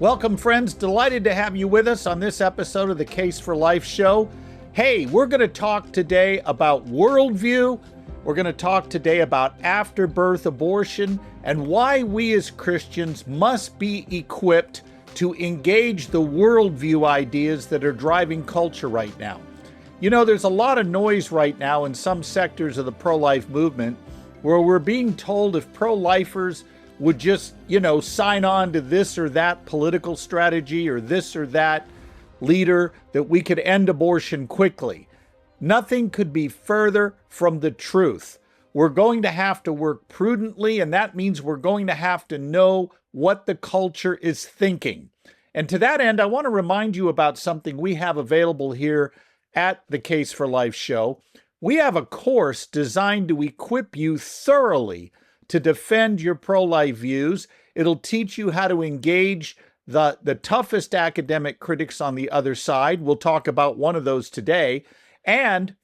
Welcome, friends. Delighted to have you with us on this episode of the Case for Life show. Hey, we're going to talk today about worldview. We're going to talk today about after-birth abortion and why we as Christians must be equipped to engage the worldview ideas that are driving culture right now. You know, there's a lot of noise right now in some sectors of the pro-life movement where we're being told if pro-lifers would just, sign on to this or that political strategy or this or that leader, that we could end abortion quickly. Nothing could be further from the truth. We're going to have to work prudently, and that means we're going to have to know what the culture is thinking. And to that end, I want to remind you about something we have available here at the Case for Life show. We have a course designed to equip you thoroughly to defend your pro-life views. It'll teach you how to engage the toughest academic critics on the other side. We'll talk about one of those today. And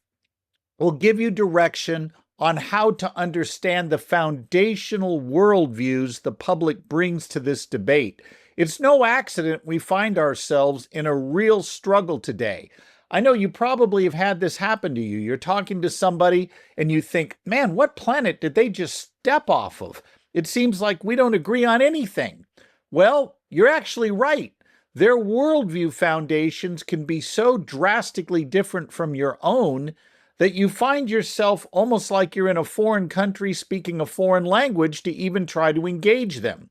we'll give you direction on how to understand the foundational worldviews the public brings to this debate. It's no accident we find ourselves in a real struggle today. I know you probably have had this happen to you. You're talking to somebody and you think, man, what planet did they just step off of? It seems like we don't agree on anything. Well, you're actually right. Their worldview foundations can be so drastically different from your own that you find yourself almost like you're in a foreign country speaking a foreign language to even try to engage them.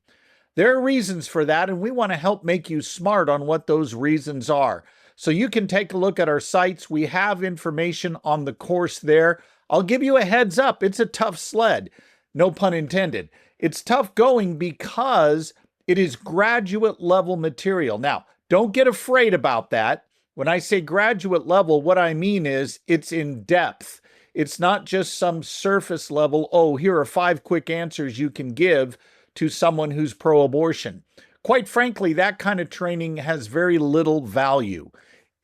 There are reasons for that, and we want to help make you smart on what those reasons are. So you can take a look at our sites. We have information on the course there. I'll give you a heads up. It's a tough sled. No pun intended. It's tough going because it is graduate level material. Now, don't get afraid about that. When I say graduate level, what I mean is it's in depth. It's not just some surface level, oh, here are 5 quick answers you can give to someone who's pro-abortion. Quite frankly, that kind of training has very little value.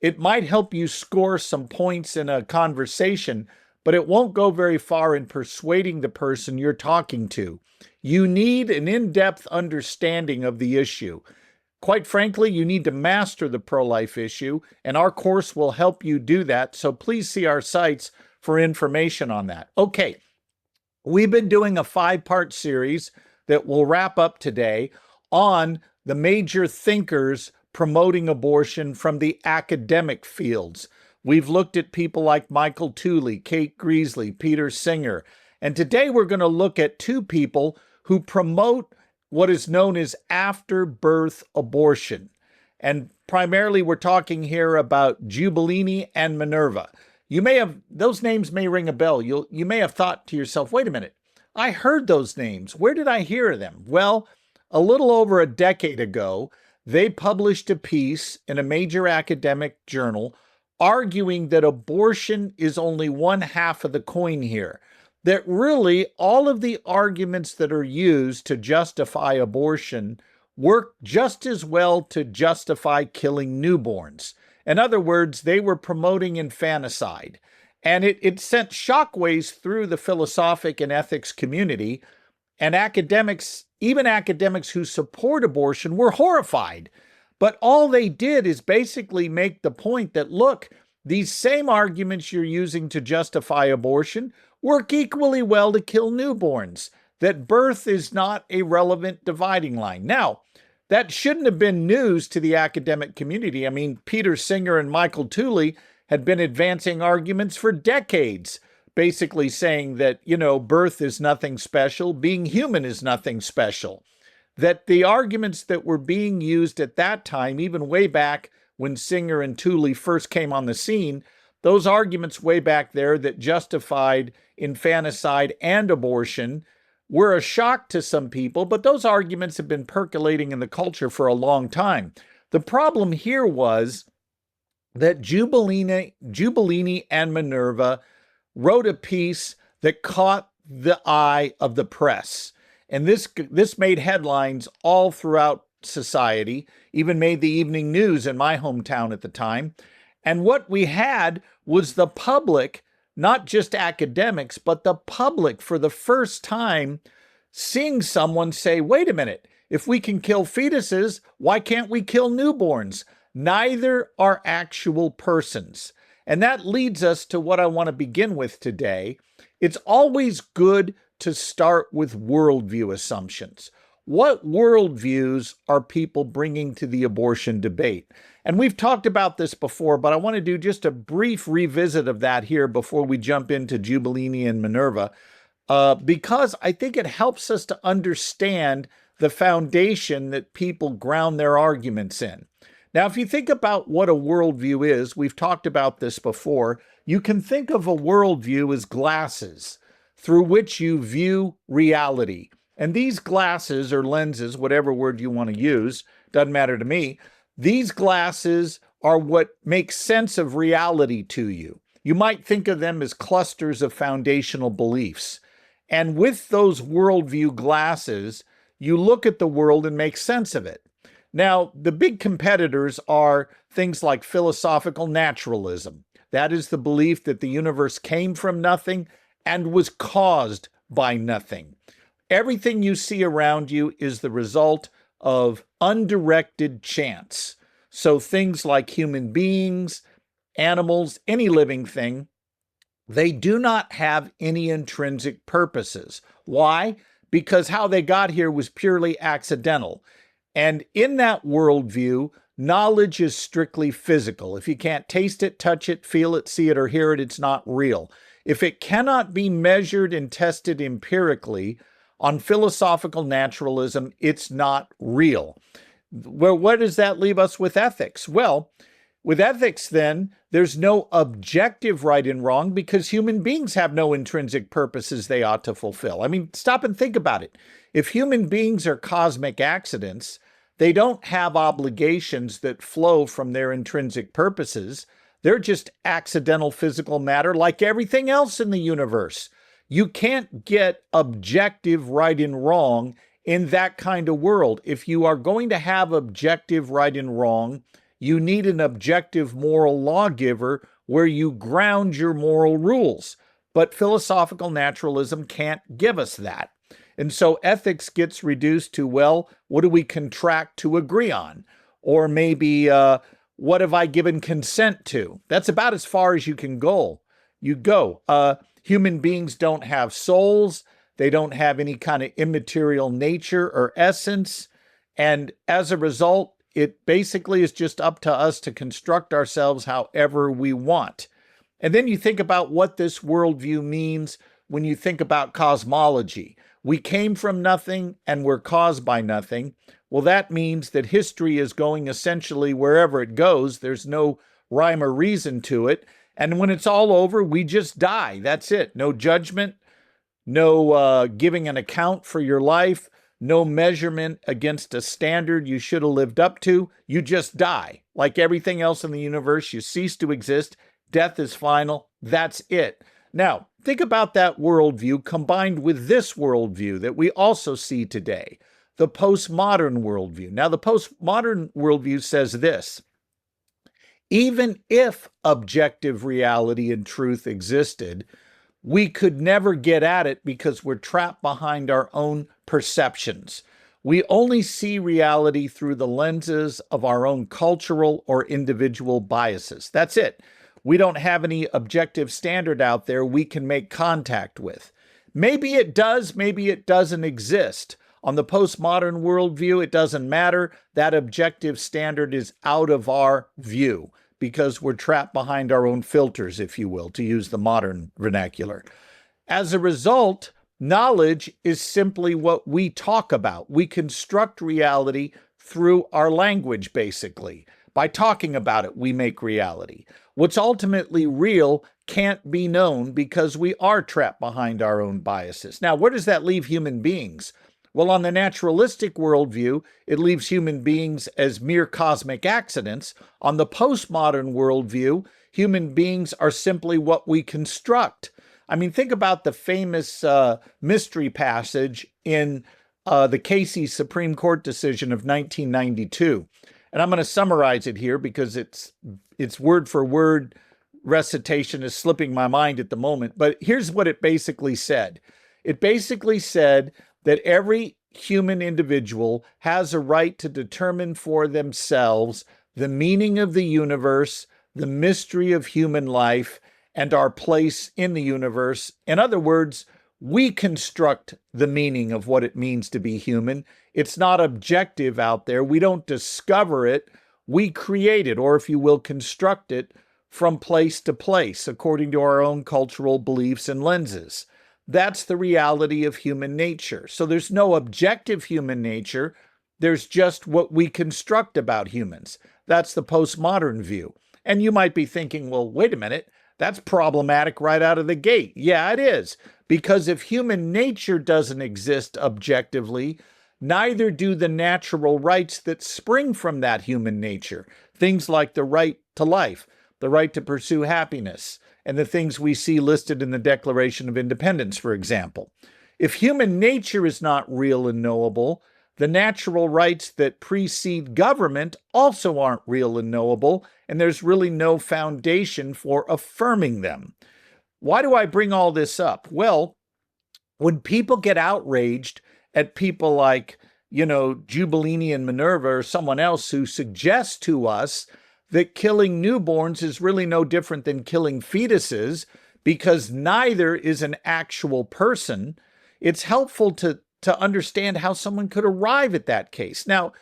It might help you score some points in a conversation, but it won't go very far in persuading the person you're talking to. You need an in-depth understanding of the issue. Quite frankly, you need to master the pro-life issue, and our course will help you do that, so please see our sites for information on that. Okay, we've been doing a 5-part series that will wrap up today on the major thinkers promoting abortion from the academic fields. We've looked at people like Michael Tooley, Kate Greasley, Peter Singer, and today we're going to look at 2 people who promote what is known as after-birth abortion. And primarily we're talking here about Giubilini and Minerva. Those names may ring a bell. You may have thought to yourself, wait a minute, I heard those names. Where did I hear them? Well, a little over a decade ago, they published a piece in a major academic journal arguing that abortion is only one half of the coin here. That really all of the arguments that are used to justify abortion work just as well to justify killing newborns. In other words, they were promoting infanticide. And it sent shockwaves through the philosophic and ethics community. And academics, even academics who support abortion, were horrified. But all they did is basically make the point that, look, these same arguments you're using to justify abortion work equally well to kill newborns, that birth is not a relevant dividing line. Now, that shouldn't have been news to the academic community. I mean, Peter Singer and Michael Tooley had been advancing arguments for decades, basically saying that, birth is nothing special, being human is nothing special. That the arguments that were being used at that time, even way back when Singer and Tooley first came on the scene, those arguments way back there that justified infanticide and abortion were a shock to some people, but those arguments have been percolating in the culture for a long time. The problem here was that Giubilini and Minerva wrote a piece that caught the eye of the press. And this made headlines all throughout society, even made the evening news in my hometown at the time. And what we had was the public, not just academics, but the public for the first time seeing someone say, wait a minute, If we can kill fetuses, why can't we kill newborns? Neither are actual persons. And that leads us to what I want to begin with today. It's always good to start with worldview assumptions. What worldviews are people bringing to the abortion debate? And we've talked about this before, but I want to do just a brief revisit of that here before we jump into Giubilini and Minerva, because I think it helps us to understand the foundation that people ground their arguments in. Now, if you think about what a worldview is, we've talked about this before, you can think of a worldview as glasses through which you view reality. And these glasses or lenses, whatever word you want to use, doesn't matter to me, these glasses are what makes sense of reality to you. You might think of them as clusters of foundational beliefs. And with those worldview glasses, you look at the world and make sense of it. Now, the big competitors are things like philosophical naturalism. That is the belief that the universe came from nothing and was caused by nothing. Everything you see around you is the result of undirected chance. So things like human beings, animals, any living thing, they do not have any intrinsic purposes. Why? Because how they got here was purely accidental. And in that worldview, knowledge is strictly physical. If you can't taste it, touch it, feel it, see it, or hear it, it's not real. If it cannot be measured and tested empirically, on philosophical naturalism, it's not real. Well, where does that leave us with ethics? Well, with ethics, then, there's no objective right and wrong because human beings have no intrinsic purposes they ought to fulfill. I mean, stop and think about it. If human beings are cosmic accidents, they don't have obligations that flow from their intrinsic purposes. They're just accidental physical matter like everything else in the universe. You can't get objective right and wrong in that kind of world. If you are going to have objective right and wrong, you need an objective moral lawgiver where you ground your moral rules. But philosophical naturalism can't give us that. And so ethics gets reduced to, well, what do we contract to agree on? Or maybe, what have I given consent to? That's about as far as you can go. Human beings don't have souls. They don't have any kind of immaterial nature or essence. And as a result, it basically is just up to us to construct ourselves however we want. And then you think about what this worldview means when you think about cosmology. We came from nothing and we're caused by nothing. Well, that means that history is going essentially wherever it goes. There's no rhyme or reason to it. And when it's all over, we just die. That's it. No judgment, no giving an account for your life, no measurement against a standard you should have lived up to. You just die. Like everything else in the universe, you cease to exist. Death is final. That's it. Now, think about that worldview combined with this worldview that we also see today, the postmodern worldview. Now, the postmodern worldview says this: even if objective reality and truth existed, we could never get at it because we're trapped behind our own perceptions. We only see reality through the lenses of our own cultural or individual biases. That's it. We don't have any objective standard out there we can make contact with. Maybe it does, maybe it doesn't exist. On the postmodern worldview, it doesn't matter. That objective standard is out of our view because we're trapped behind our own filters, if you will, to use the modern vernacular. As a result, knowledge is simply what we talk about. We construct reality through our language, basically. By talking about it, we make reality. What's ultimately real can't be known because we are trapped behind our own biases. Now, where does that leave human beings? Well, on the naturalistic worldview, it leaves human beings as mere cosmic accidents. On the postmodern worldview, human beings are simply what we construct. I mean, think about the famous mystery passage in the Casey Supreme Court decision of 1992. And I'm going to summarize it here because it's word for word recitation is slipping my mind at the moment. But here's what it basically said. It basically said that every human individual has a right to determine for themselves the meaning of the universe, the mystery of human life, and our place in the universe. In other words, we construct the meaning of what it means to be human. It's not objective out there. We don't discover it. We create it, or if you will, construct it from place to place according to our own cultural beliefs and lenses. That's the reality of human nature. So there's no objective human nature. There's just what we construct about humans. That's the postmodern view. And you might be thinking, well, wait a minute, that's problematic right out of the gate. Yeah, it is. Because if human nature doesn't exist objectively, neither do the natural rights that spring from that human nature. Things like the right to life, the right to pursue happiness, and the things we see listed in the Declaration of Independence, for example. If human nature is not real and knowable, the natural rights that precede government also aren't real and knowable, and there's really no foundation for affirming them. Why do I bring all this up? Well, when people get outraged at people like, Giubilini and Minerva or someone else who suggests to us that killing newborns is really no different than killing fetuses because neither is an actual person, it's helpful to understand how someone could arrive at that case. Now,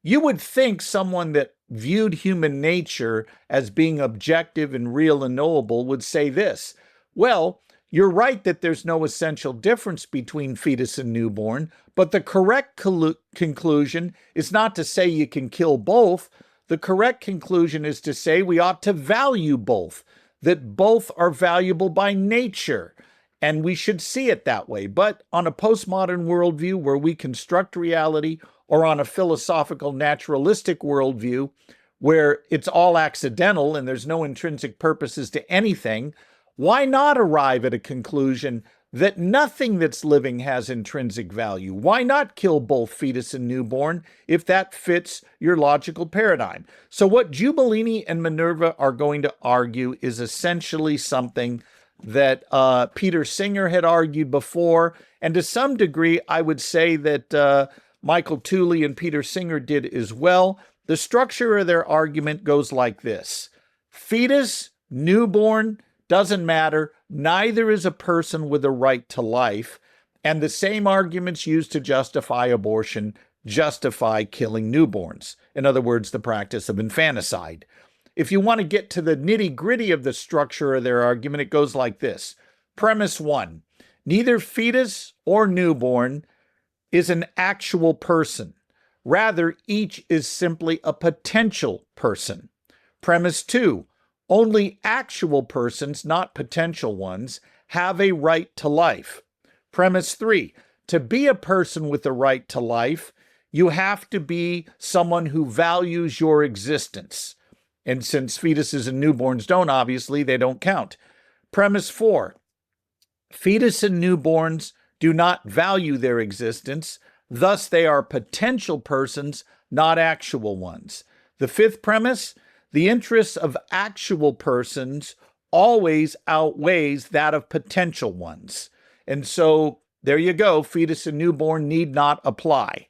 you would think someone that viewed human nature as being objective and real and knowable would say this: well, you're right that there's no essential difference between fetus and newborn, but the correct conclusion is not to say you can kill both. The correct conclusion is to say we ought to value both, that both are valuable by nature, and we should see it that way. But on a postmodern worldview where we construct reality, or on a philosophical naturalistic worldview where it's all accidental and there's no intrinsic purposes to anything, why not arrive at a conclusion that nothing that's living has intrinsic value? Why not kill both fetus and newborn if that fits your logical paradigm? So what Giubilini and Minerva are going to argue is essentially something that Peter Singer had argued before, and to some degree, I would say that Michael Tooley and Peter Singer did as well. The structure of their argument goes like this: fetus, newborn, doesn't matter. Neither is a person with a right to life. And the same arguments used to justify abortion justify killing newborns. In other words, the practice of infanticide. If you want to get to the nitty-gritty of the structure of their argument, it goes like this. Premise 1, neither fetus or newborn is an actual person. Rather, each is simply a potential person. Premise 2, only actual persons, not potential ones, have a right to life. Premise 3, to be a person with a right to life, you have to be someone who values your existence. And since fetuses and newborns don't, obviously, they don't count. Premise 4, fetus and newborns do not value their existence, thus they are potential persons, not actual ones. The fifth premise, the interests of actual persons always outweighs that of potential ones. And so there you go, fetus and newborn need not apply.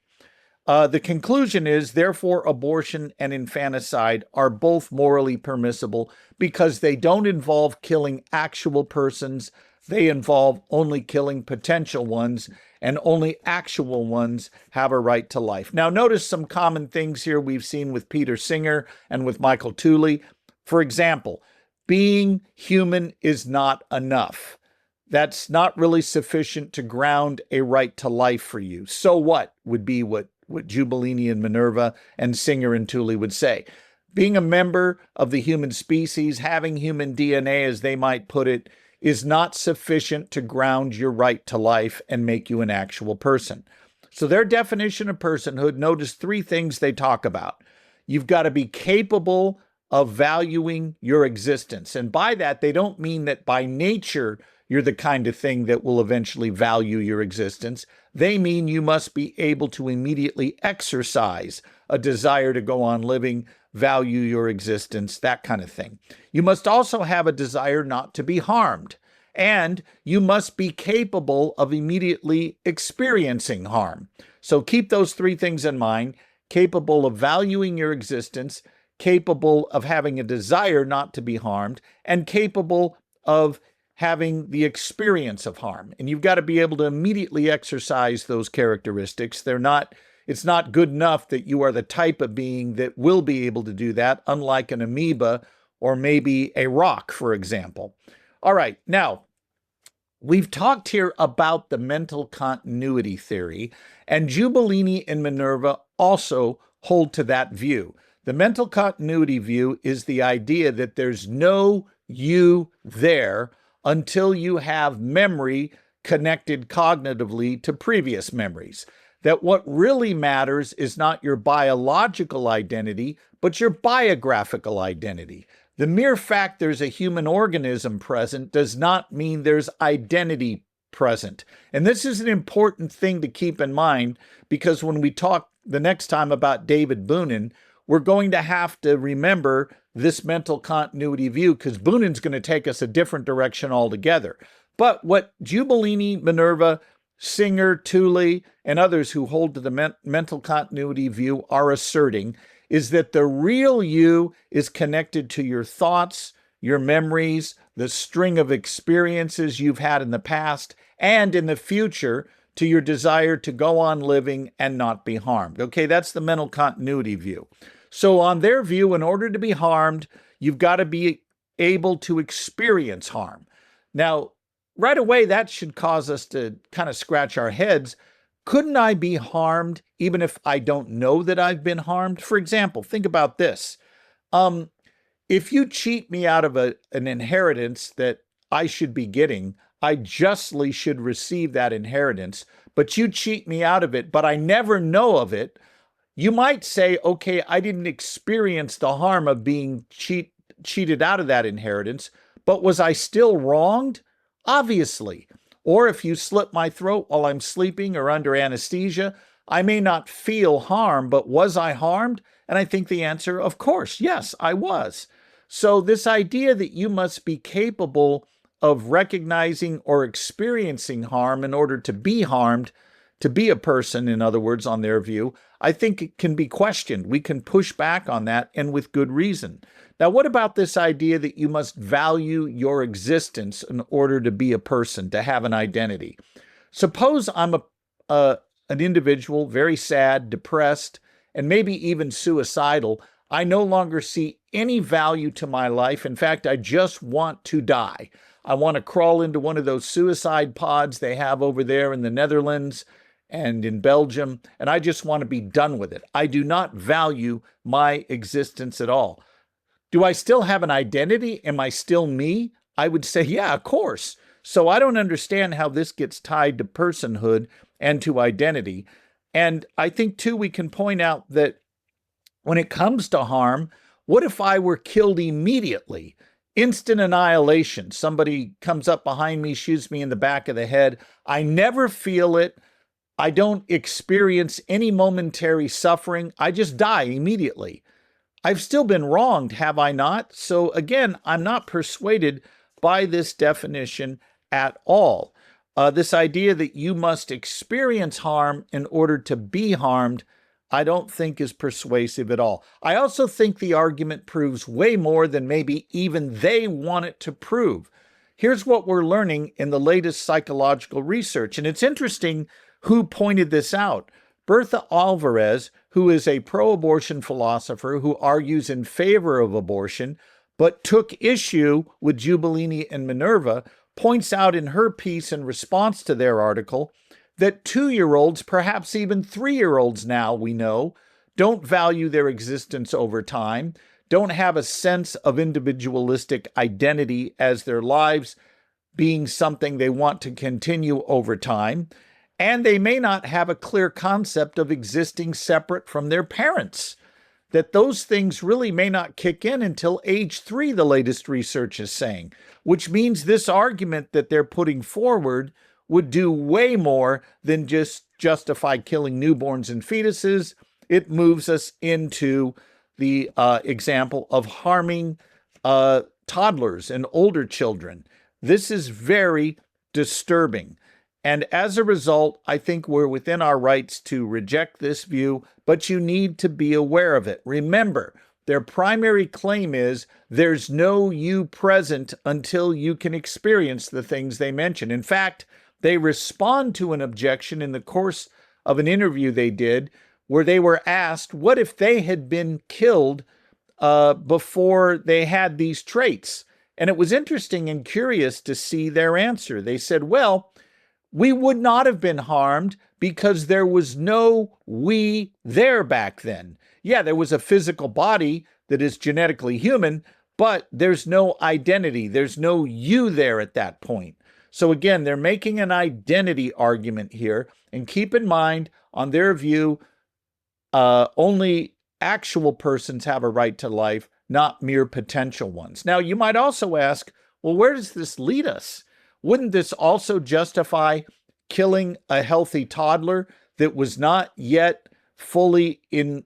The conclusion is, therefore, abortion and infanticide are both morally permissible because they don't involve killing actual persons. They involve only killing potential ones, and only actual ones have a right to life. Now, notice some common things here we've seen with Peter Singer and with Michael Tooley. For example, being human is not enough. That's not really sufficient to ground a right to life for you. So what would be what Giubilini and Minerva and Singer and Tooley would say. Being a member of the human species, having human DNA, as they might put it, is not sufficient to ground your right to life and make you an actual person. So their definition of personhood, notice three things they talk about. You've got to be capable of valuing your existence. And by that, they don't mean that by nature you're the kind of thing that will eventually value your existence. They mean you must be able to immediately exercise a desire to go on living, value your existence, that kind of thing. You must also have a desire not to be harmed. and you must be capable of immediately experiencing harm. So keep those three things in mind: capable of valuing your existence, capable of having a desire not to be harmed, and capable of having the experience of harm. And you've got to be able to immediately exercise those characteristics. It's not good enough that you are the type of being that will be able to do that, unlike an amoeba or maybe a rock, for example. All right, now, we've talked here about the mental continuity theory, and Giubilini and Minerva also hold to that view. The mental continuity view is the idea that there's no you there until you have memory connected cognitively to previous memories. That what really matters is not your biological identity, but your biographical identity. The mere fact there's a human organism present does not mean there's identity present. And this is an important thing to keep in mind, because when we talk the next time about David Boonin, we're going to have to remember this mental continuity view, because Boonin's going to take us a different direction altogether. But what Giubilini, Minerva, Singer, Tooley, and others who hold to the mental continuity view are asserting is that the real you is connected to your thoughts, your memories, the string of experiences you've had in the past, and in the future to your desire to go on living and not be harmed. Okay, that's the mental continuity view. So on their view, in order to be harmed, you've got to be able to experience harm. Now, right away, that should cause us to kind of scratch our heads. Couldn't I be harmed even if I don't know that I've been harmed? For example, think about this. If you cheat me out of an inheritance that I should be getting, I justly should receive that inheritance, but you cheat me out of it, but I never know of it, you might say, okay, I didn't experience the harm of being cheated out of that inheritance, but was I still wronged? Obviously. Or if you slit my throat while I'm sleeping or under anesthesia, I may not feel harm, but was I harmed? And I think the answer, of course, yes, I was. So this idea that you must be capable of recognizing or experiencing harm in order to be harmed, to be a person, in other words, on their view, I think it can be questioned. We can push back on that, and with good reason. Now, what about this idea that you must value your existence in order to be a person, to have an identity? Suppose I'm an individual, very sad, depressed, and maybe even suicidal. I no longer see any value to my life. In fact, I just want to die. I want to crawl into one of those suicide pods they have over there in the Netherlands and in Belgium, and I just want to be done with it. I do not value my existence at all. Do I still have an identity? Am I still me? I would say, yeah, of course. So I don't understand how this gets tied to personhood and to identity. And I think, too, we can point out that when it comes to harm, what if I were killed immediately? Instant annihilation. Somebody comes up behind me, shoots me in the back of the head. I never feel it. I don't experience any momentary suffering. I just die immediately. I've still been wronged, have I not? So again, I'm not persuaded by this definition at all. This idea that you must experience harm in order to be harmed, I don't think is persuasive at all. I also think the argument proves way more than maybe even they want it to prove. Here's what we're learning in the latest psychological research, and it's interesting who pointed this out. Bertha Alvarez, who is a pro-abortion philosopher who argues in favor of abortion, but took issue with Giubilini and Minerva, points out in her piece in response to their article that 2-year-olds, perhaps even 3-year-olds now, we know, don't value their existence over time, don't have a sense of individualistic identity as their lives being something they want to continue over time, and they may not have a clear concept of existing separate from their parents. That those things really may not kick in until age 3, the latest research is saying, which means this argument that they're putting forward would do way more than just justify killing newborns and fetuses. It moves us into the example of harming toddlers and older children. This is very disturbing. And as a result, I think we're within our rights to reject this view, but you need to be aware of it. Remember, their primary claim is there's no you present until you can experience the things they mention. In fact, they respond to an objection in the course of an interview they did where they were asked, what if they had been killed before they had these traits? And it was interesting and curious to see their answer. They said, well, we would not have been harmed because there was no we there back then. Yeah, there was a physical body that is genetically human, but there's no identity. There's no you there at that point. So again, they're making an identity argument here. And keep in mind, on their view, only actual persons have a right to life, not mere potential ones. Now, you might also ask, well, where does this lead us? Wouldn't this also justify killing a healthy toddler that was not yet fully in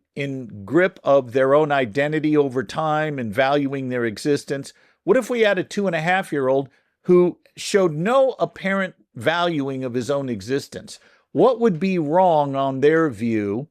grip of their own identity over time and valuing their existence? What if we had a 2.5-year-old who showed no apparent valuing of his own existence? What would be wrong on their view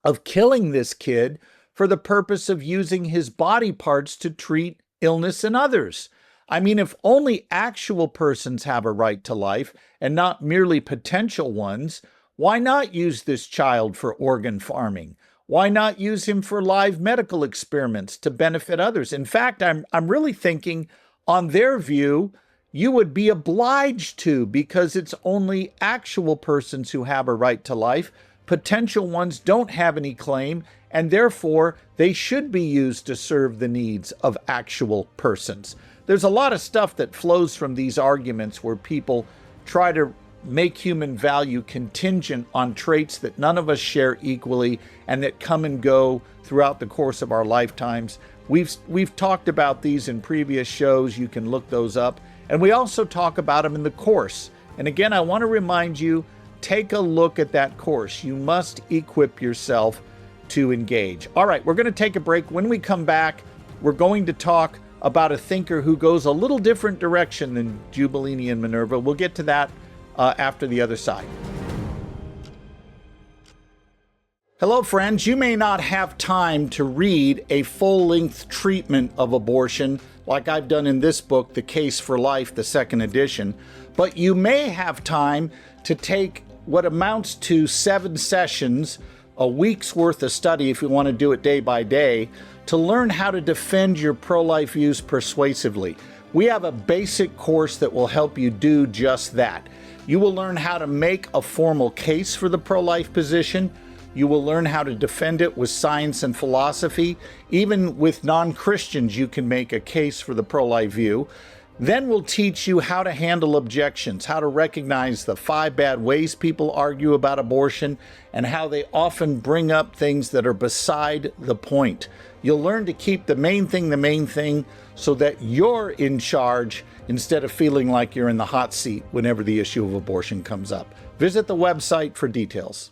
of killing this kid for the purpose of using his body parts to treat illness in others? I mean, if only actual persons have a right to life and not merely potential ones, why not use this child for organ farming? Why not use him for live medical experiments to benefit others? In fact, I'm really thinking on their view, you would be obliged to, because it's only actual persons who have a right to life. Potential ones don't have any claim, and therefore they should be used to serve the needs of actual persons. There's a lot of stuff that flows from these arguments where people try to make human value contingent on traits that none of us share equally and that come and go throughout the course of our lifetimes. We've talked about these in previous shows. You can look those up. And we also talk about them in the course. And again, I want to remind you, take a look at that course. You must equip yourself to engage. All right, we're going to take a break. When we come back, we're going to talk about a thinker who goes a little different direction than Giubilini and Minerva. We'll get to that after the other side. Hello, friends. You may not have time to read a full-length treatment of abortion like I've done in this book, The Case for Life, the second edition, but you may have time to take what amounts to 7 sessions, a week's worth of study if you want to do it day by day, to learn how to defend your pro-life views persuasively. We have a basic course that will help you do just that. You will learn how to make a formal case for the pro-life position. You will learn how to defend it with science and philosophy. Even with non-Christians, you can make a case for the pro-life view. Then we'll teach you how to handle objections, how to recognize the 5 bad ways people argue about abortion, and how they often bring up things that are beside the point. You'll learn to keep the main thing, so that you're in charge instead of feeling like you're in the hot seat whenever the issue of abortion comes up. Visit the website for details.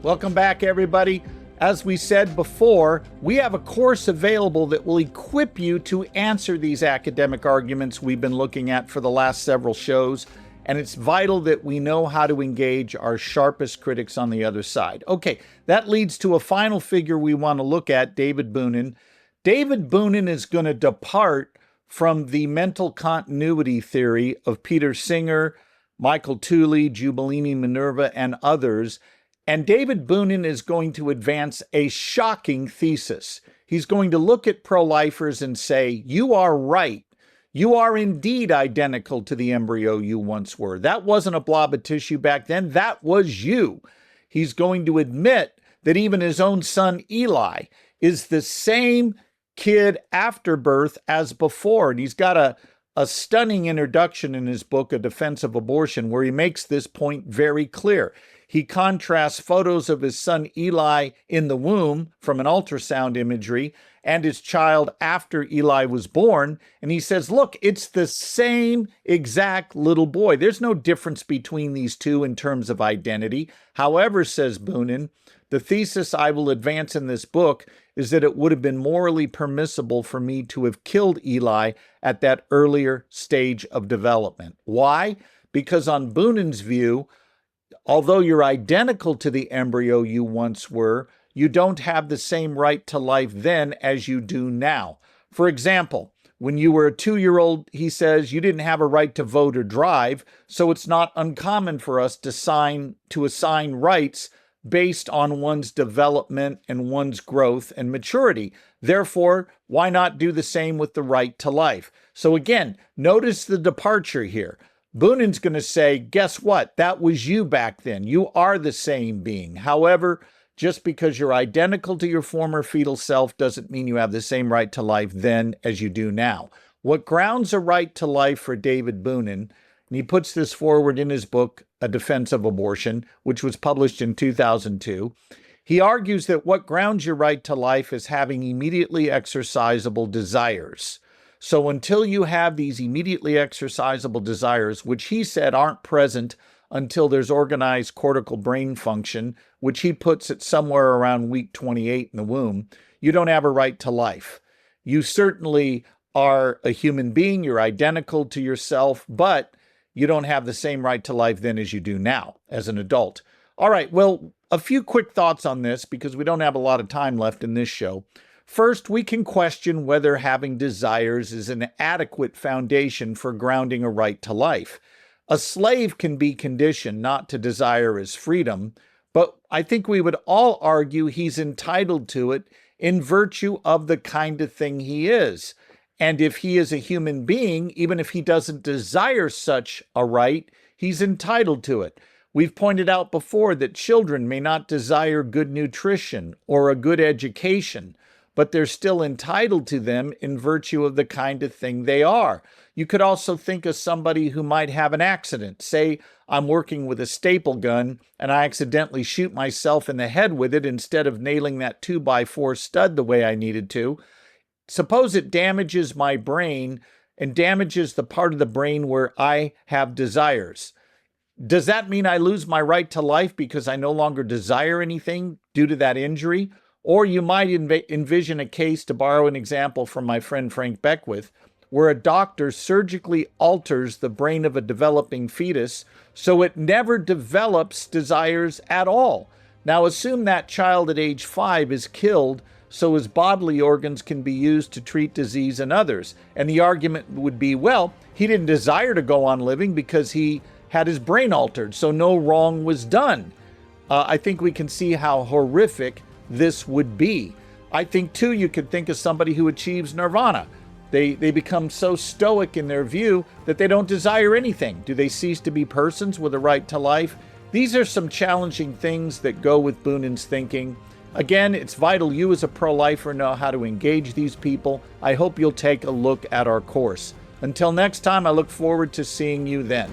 Welcome back, everybody. As we said before, we have a course available that will equip you to answer these academic arguments we've been looking at for the last several shows, and it's vital that we know how to engage our sharpest critics on the other side. Okay, that leads to a final figure we want to look at, David Boonin. David Boonin is going to depart from the mental continuity theory of Peter Singer, Michael Tooley, Giubilini, Minerva, and others. And David Boonin is going to advance a shocking thesis. He's going to look at pro-lifers and say, you are right. You are indeed identical to the embryo you once were. That wasn't a blob of tissue back then. That was you. He's going to admit that even his own son, Eli, is the same kid after birth as before. And he's got a stunning introduction in his book, A Defense of Abortion, where he makes this point very clear. He contrasts photos of his son Eli in the womb from an ultrasound imagery and his child after Eli was born. And he says, look, it's the same exact little boy. There's no difference between these two in terms of identity. However, says Boonin, The thesis I will advance in this book is that it would have been morally permissible for me to have killed Eli at that earlier stage of development. Why? Because on Boonin's view, although you're identical to the embryo you once were, you don't have the same right to life then as you do now. For example, when you were a 2-year-old, he says, you didn't have a right to vote or drive, so it's not uncommon for us to assign rights based on one's development and one's growth and maturity. Therefore, why not do the same with the right to life? So again, notice the departure here. Boonin's going to say, guess what? That was you back then. You are the same being. However, just because you're identical to your former fetal self doesn't mean you have the same right to life then as you do now. What grounds a right to life for David Boonin, and he puts this forward in his book, A Defense of Abortion, which was published in 2002, he argues that what grounds your right to life is having immediately exercisable desires. So until you have these immediately exercisable desires, which he said aren't present until there's organized cortical brain function, which he puts at somewhere around week 28 in the womb, you don't have a right to life. You certainly are a human being, you're identical to yourself, but you don't have the same right to life then as you do now as an adult. All right, well, a few quick thoughts on this because we don't have a lot of time left in this show. First, we can question whether having desires is an adequate foundation for grounding a right to life. A slave can be conditioned not to desire his freedom, but I think we would all argue he's entitled to it in virtue of the kind of thing he is. And if he is a human being, even if he doesn't desire such a right, he's entitled to it. We've pointed out before that children may not desire good nutrition or a good education, but they're still entitled to them in virtue of the kind of thing they are. You could also think of somebody who might have an accident. Say, I'm working with a staple gun and I accidentally shoot myself in the head with it instead of nailing that 2x4 stud the way I needed to. Suppose it damages my brain and damages the part of the brain where I have desires. Does that mean I lose my right to life because I no longer desire anything due to that injury? Or you might envision a case, to borrow an example from my friend Frank Beckwith, where a doctor surgically alters the brain of a developing fetus so it never develops desires at all. Now assume that child at age 5 is killed so his bodily organs can be used to treat disease in others. And the argument would be, well, he didn't desire to go on living because he had his brain altered, so no wrong was done. I think we can see how horrific this would be. I think, too, you could think of somebody who achieves nirvana. They become so stoic in their view that they don't desire anything. Do they cease to be persons with a right to life? These are some challenging things that go with Boonin's thinking. Again, it's vital you as a pro-lifer know how to engage these people. I hope you'll take a look at our course. Until next time, I look forward to seeing you then.